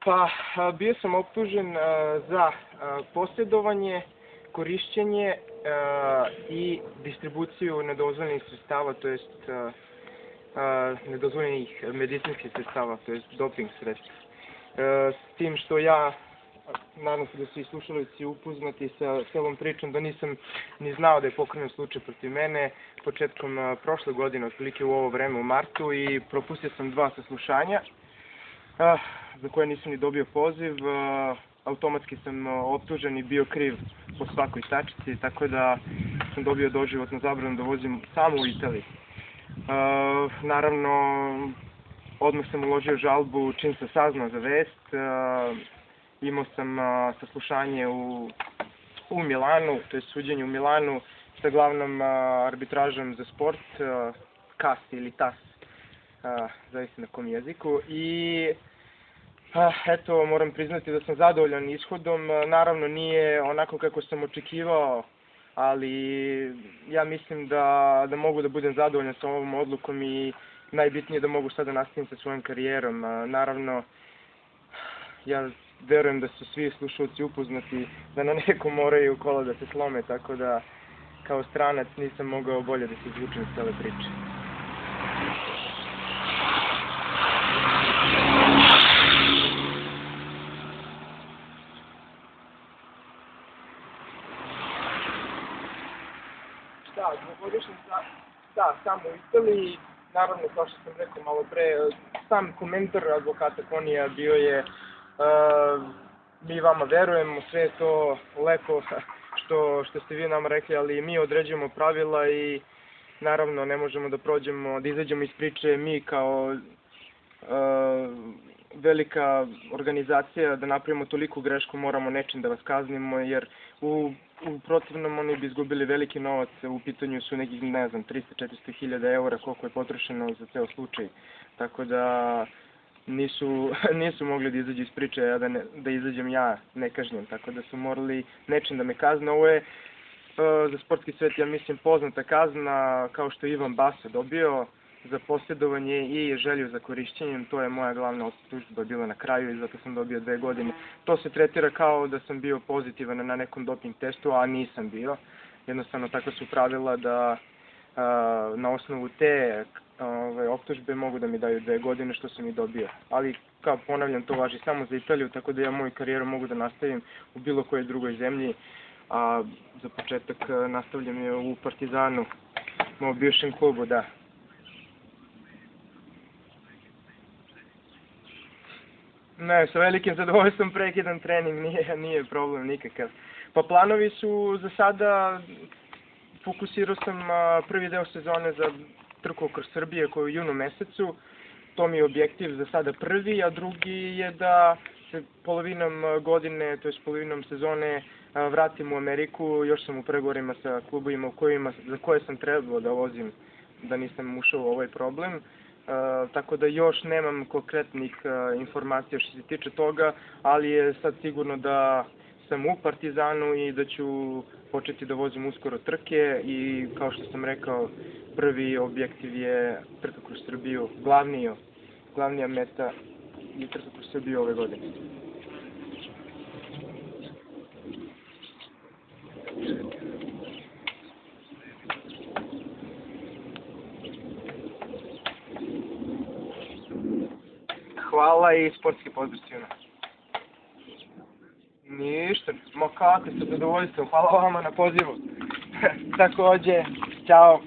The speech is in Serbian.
Pa, bio sam optužen za posjedovanje, korišćenje i distribuciju nedozvoljenih sredstava, to jest nedozvoljenih medicinskih sredstava, to jest doping sredstva. S tim što ja, nadam se da su i slušalici upoznati sa celom pričom, da nisam ni znao da je pokrenut slučaj protiv mene početkom prošle godine, otprilike u ovo vreme u martu, i propustio sam 2 saslušanja za koje nisam ni dobio poziv. Automatski sam optužen i bio kriv po svakoj tačici, tako da sam dobio doživotnu zabranu da vozim samo u Italiji. Naravno, odmah sam uložio žalbu čim sam saznao za vest. Imao sam saslušanje u Milanu, to je suđenje u Milanu sa glavnom arbitražom za sport, CAS ili TAS, zavisno na kom jeziku. I eto, moram priznati da sam zadovoljan ishodom. Naravno, nije onako kako sam očekivao, ali ja mislim da mogu da budem zadovoljan sa ovom odlukom i najbitnije da mogu sada nastavim sa svojom karijerom. Naravno, ja verujem da su svi slušalci upoznati da na nekom moraju kola da se slome, tako da kao stranac nisam mogao bolje da se izvučem iz cele priče. Dvogodišnji sam u Italiji, naravno, kao što sam rekao malo pre, sam komentar advokata Konija bio je mi vama verujemo, sve je to lepo što ste vi nama rekli, ali mi određujemo pravila i naravno ne možemo da izađemo iz priče mi kao velika organizacija, da napravimo toliku grešku, moramo nečim da vas kaznimo, jer u protivnom oni bi izgubili veliki novac. U pitanju su nekih, ne znam, 300-400 hiljada eura koliko je potrošeno za ceo slučaj, tako da nisu mogli da izađu iz priče, a da izađem ja nekažnjen, tako da su morali nečim da me kazne. Ovo je za sportski svet, ja mislim, poznata kazna, kao što je Ivan Basa dobio za posjedovanje i želju za korišćenjem. To je moja glavna optužba bila na kraju i zato sam dobio 2 godine. To se tretira kao da sam bio pozitivan na nekom doping testu, a nisam bio. Jednostavno, tako su pravila da na osnovu te optužbe mogu da mi daju 2 godine, što sam i dobio. Ali, kao ponavljam, to važi samo za Italiju, tako da ja moju karijeru mogu da nastavim u bilo kojoj drugoj zemlji. A za početak nastavljam je u Partizanu, mojom bivšem klubu, da. Ne, sa velikim zadovoljstvom prekidam trening, nije problem nikakav. Pa planovi su za sada, fokusirao sam prvi deo sezone za trku kroz Srbije koju je u junu mesecu. To mi je objektiv za sada prvi, a drugi je da se polovinom godine, to je polovinom sezone, vratim u Ameriku. Još sam u pregovorima sa klubovima za koje sam trebao da vozim, da nisam ušao u ovaj problem. Tako da još nemam konkretnih informacija što se tiče toga, ali je sad sigurno da sam u Partizanu i da ću početi da vozim uskoro trke i, kao što sam rekao, prvi objektiv je trka kroz Srbiju, glavnija meta je trka kroz Srbiju ove godine. Hvala i sportski pozdrav svima. Ništa, ma kako, sa zadovoljstvom, hvala vama na pozivu. Takođe, ćao.